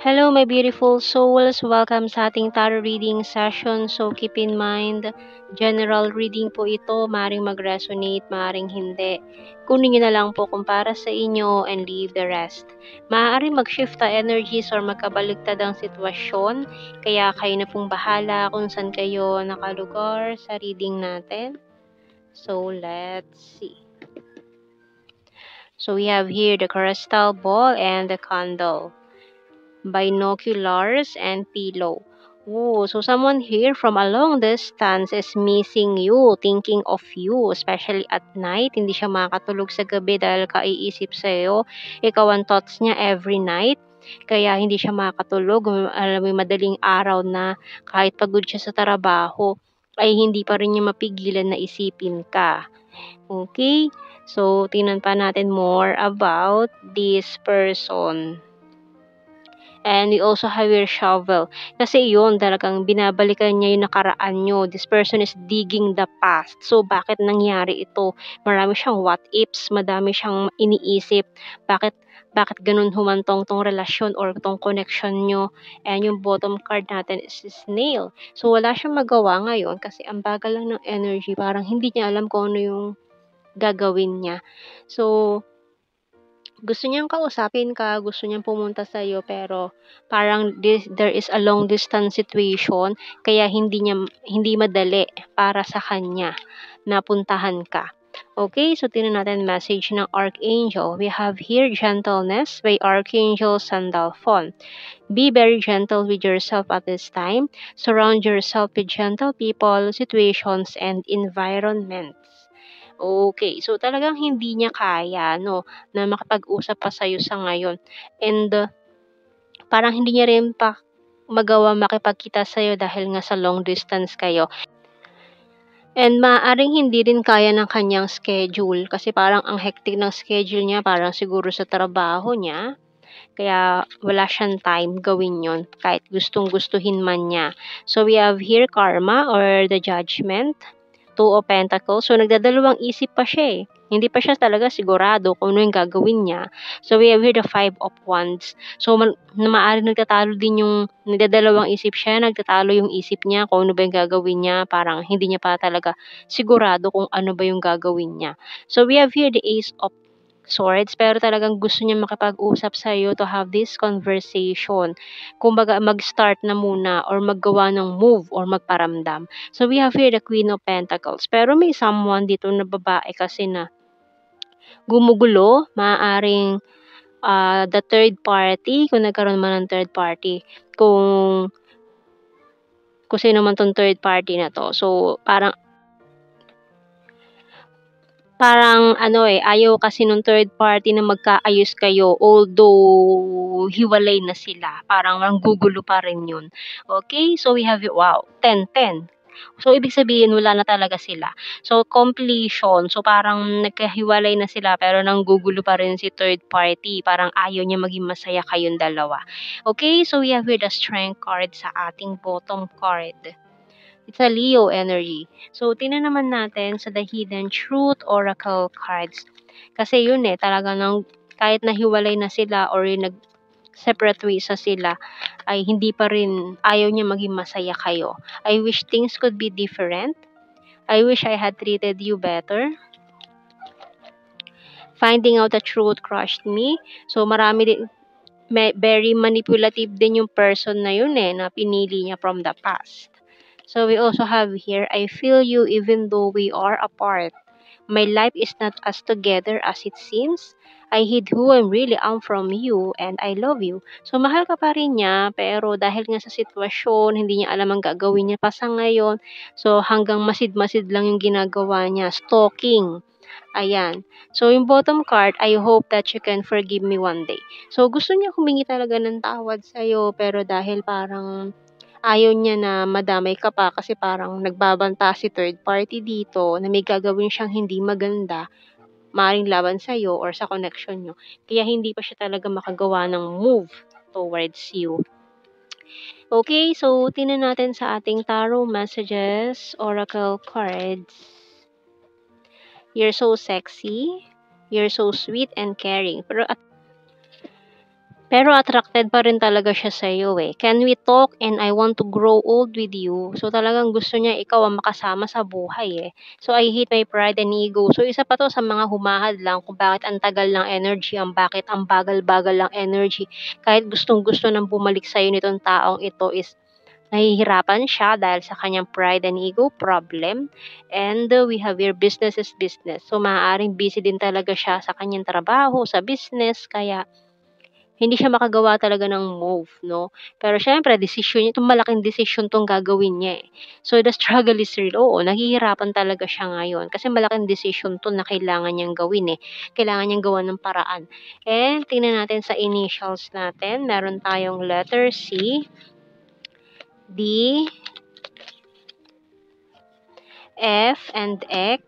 Hello, my beautiful souls. Welcome sa ating tarot reading session. So, keep in mind, general reading po ito. Maaring mag-resonate, maaring hindi. Kunin nyo na lang po kung para sa inyo and leave the rest. Maaaring mag-shift ang energies or magkabaliktad ang sitwasyon. Kaya kayo na pong bahala kung saan kayo nakalugar sa reading natin. So, let's see. So, we have here the crystal ball and the candle. Binoculars and pillow. Oh, so someone here from a long distance is missing you, thinking of you, especially at night. Hindi siya makatulog sa gabi dahil kaiisip sa'yo. Ikaw ang thoughts niya every night. Kaya hindi siya makatulog. Alam mo, madaling araw na kahit pagod siya sa trabaho, ay hindi pa rin niya mapigilan na isipin ka. Okay? So, tingnan pa natin more about this person. And we also have your shovel. Kasi yun, talagang binabalikan niya yung nakaraan nyo. This person is digging the past. So, bakit nangyari ito? Marami siyang what ifs, madami siyang iniisip. Bakit ganun humantong tong relasyon or tong connection nyo? And yung bottom card natin is snail. So, wala siyang magawa ngayon kasi ang bagal lang ng energy. Parang hindi niya alam kung ano yung gagawin niya. So, gusto niyang kausapin ka, gusto niyang pumunta sa iyo pero parang there is a long distance situation kaya hindi madali para sa kanya na puntahan ka. Okay, so tingnan natin message ng Archangel. We have here gentleness by Archangel Sandalphon. Be very gentle with yourself at this time. Surround yourself with gentle people, situations, and environments. Okay, so talagang hindi niya kaya, no, na makapag-usap pa sa'yo sa ngayon. And parang hindi niya rin pa magawa makipagkita sa'yo dahil nga sa long distance kayo. And maaaring hindi rin kaya ng kanyang schedule kasi parang ang hectic ng schedule niya, parang siguro sa trabaho niya. Kaya wala siyang time gawin yon kahit gustong-gustuhin man niya. So we have here karma or the judgment. Two of Pentacles. So, nagdadalawang isip pa siya eh. Hindi pa siya talaga sigurado kung ano yung gagawin niya. So, we have here the Five of Wands. So, maaaring nagtatalo din yung nagdadalawang isip siya, nagtatalo yung isip niya kung ano ba yung gagawin niya. Parang hindi niya pa talaga sigurado kung ano ba yung gagawin niya. So, we have here the Ace of Swords, pero talagang gusto niya makipag-usap sa iyo to have this conversation. Kumbaga, mag-start na muna or maggawa ng move or magparamdam. So, we have here the Queen of Pentacles. Pero may someone dito na babae kasi na gumugulo, maaaring the third party, kung nagkaroon man ng third party, kung sino man tong third party na to. So, parang ano ayaw kasi nung third party na magkaayos kayo although hiwalay na sila. Parang gugulo pa rin yun. Okay? So, we have, wow, 10-10. So, ibig sabihin, wala na talaga sila. So, completion. So, parang nagkahiwalay na sila pero nanggugulo pa rin si third party. Parang ayaw niya maging masaya kayong dalawa. Okay? So, we have here the strength card sa ating bottom card. It's a Leo energy. So, tingnan naman natin sa the Hidden Truth Oracle cards. Kasi yun talaga kahit nahiwalay na sila or nag-separate ways na sila, ay hindi pa rin, ayaw niya maging masaya kayo. I wish things could be different. I wish I had treated you better. Finding out the truth crushed me. So, marami din, very manipulative din yung person na yun na pinili niya from the past. So we also have here, I feel you even though we are apart. My life is not as together as it seems. I hid who I really am from you and I love you. So mahal ka pa rin niya pero dahil nga sa sitwasyon, hindi niya alam ang gagawin niya pa sa ngayon. So hanggang masid-masid lang yung ginagawa niya. Stalking. Ayan. So yung bottom card, I hope that you can forgive me one day. So gusto niya humingi talaga ng tawad sa'yo pero dahil parang ayaw niya na madamay ka pa kasi parang nagbabanta si third party dito na may gagawin siyang hindi maganda, maaaring laban sa'yo or sa connection nyo. Kaya hindi pa siya talaga makagawa ng move towards you. Okay, so tingnan natin sa ating tarot messages, oracle cards. You're so sexy. You're so sweet and caring. Pero attracted pa rin talaga siya sa'yo, eh. "Can we talk and I want to grow old with you." So, talagang gusto niya ikaw ang makasama sa buhay, eh. So, "I hate my pride and ego." So, isa pa 'to sa mga humahad lang kung bakit ang tagal ng energy, bakit ang bagal-bagal ng energy. Kahit gustong-gusto ng bumalik sa'yo nitong taong ito is nahihirapan siya dahil sa kanyang pride and ego problem. And we have here business is business. So, maaaring busy din talaga siya sa kanyang trabaho, sa business, kaya hindi siya makagawa talaga ng move, 'no. Pero siyempre desisyon niya 'tong malaking desisyon 'tong gagawin niya, eh. So, the struggle is real. Oo, naghihirapan talaga siya ngayon kasi malaking desisyon 'to na kailangan niyang gawin, eh. Kailangan niyang gawan ng paraan. And tingnan natin sa initials natin, meron tayong letter C, D, F, and X.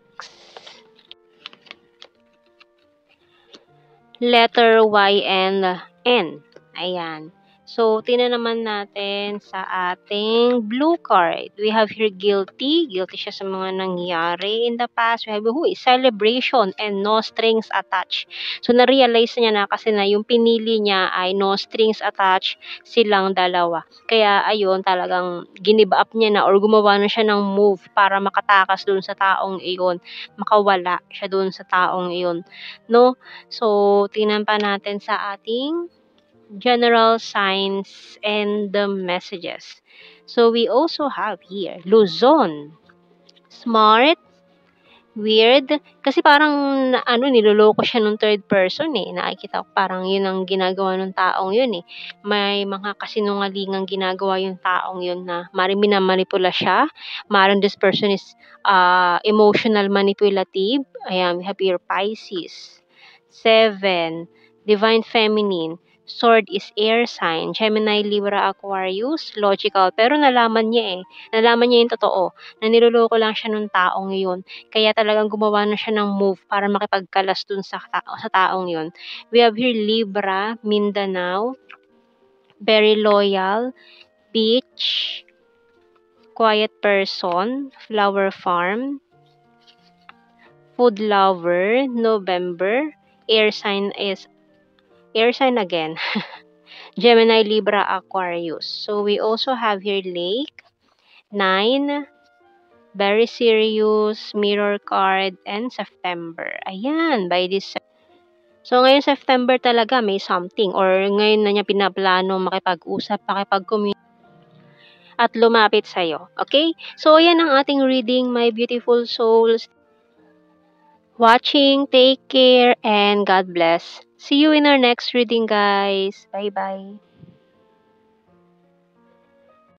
Letter Y and N. Ayan. So, tingnan naman natin sa ating blue card. We have here guilty. Guilty siya sa mga nangyari in the past. We have celebration and no strings attached. So, na-realize niya na kasi na yung pinili niya ay no strings attached silang dalawa. Kaya, ayun, talagang give up niya na or gumawa na siya ng move para makatakas dun sa taong iyon. Makawala siya dun sa taong iyon. No? So, tingnan pa natin sa ating general signs and the messages. So, we also have here, Luzon. Smart, weird. Kasi parang, niloloko siya nung third person, eh. Nakikita ko parang yun ang ginagawa ng taong yun, eh. May mga kasinungalingang ginagawa yung taong yun na maaaring minamanipula siya. Maaaring this person is emotional manipulative. Ayan, we have here Pisces. 7, Divine Feminine. Sword is air sign. Gemini, Libra, Aquarius. Logical. Pero nalaman niya, eh. Nalaman niya yung totoo. Na niloloko lang siya nung taong yun. Kaya talagang gumawa na siya ng move para makipagkalas dun sa taong yun. We have here Libra, Mindanao. Very loyal. Beach. Quiet person. Flower farm. Food lover. November. Air sign again. Gemini, Libra, Aquarius. So, we also have here Lake, 9, very serious, mirror card, and September. Ayan, by this. So, ngayon September talaga may something or ngayon na niya pinaplano makipag-usap, makipag-communicate at lumapit sa'yo. Okay? So, ayan ang ating reading, my beautiful souls. Watching, take care, and God bless. See you in our next reading, guys. Bye-bye.